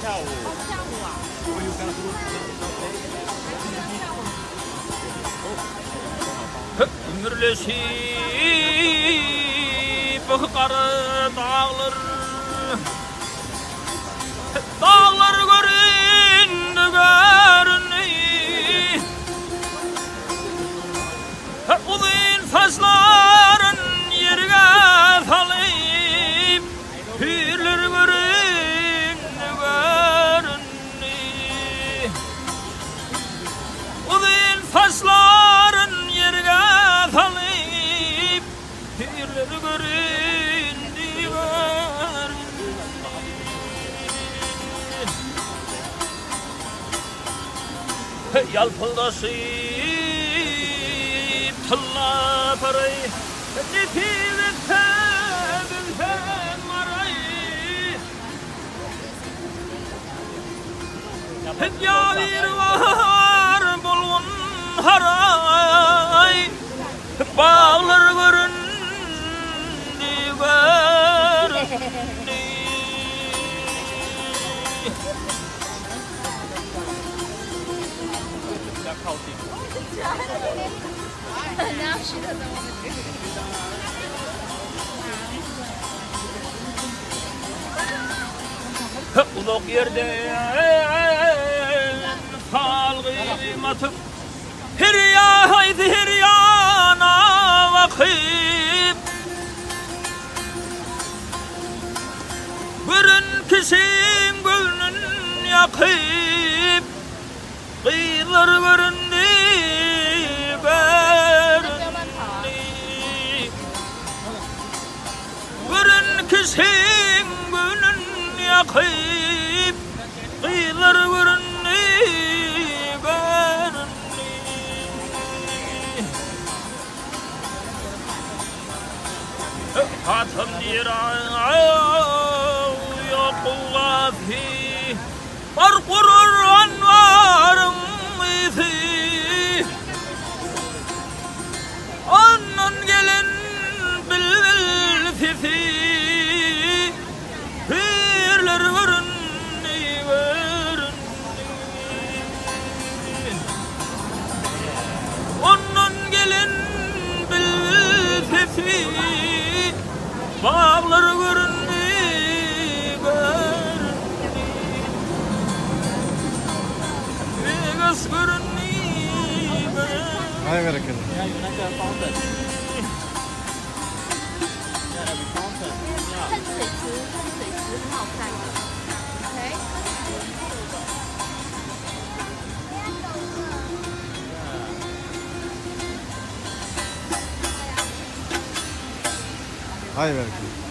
下午啊！Ömürleşip karı dağlar, dağlar göründü görünü, uzun saçların yerine salıp hürler göründü görünü, uzun saçların yerine salıp hürler göründü görünü. Yalpıldasıp tılla parayı nefilette bilsen marayı yavir var bulgun haray bağlar göründü göründü. Now she doesn't want to do it. Ulak yerden salgıyım atıp hiryana vakıp görün kişim gönlün yakıp kıyılar göründü görün kişim gönlün yakıp kıyılar göründü göründü. Hatım nira'u yokula fi var kurur anvarım izi onun gelin bil sisi hürler göründü göründü. Onun gelin bil sisi bağlar göründü göründü. Vegas göründü göründü. Hay bereket. Yeah, you're not gonna fountain. Yeah, that'll be fountain. 喷水池很好看的。OK。 Hay bereket.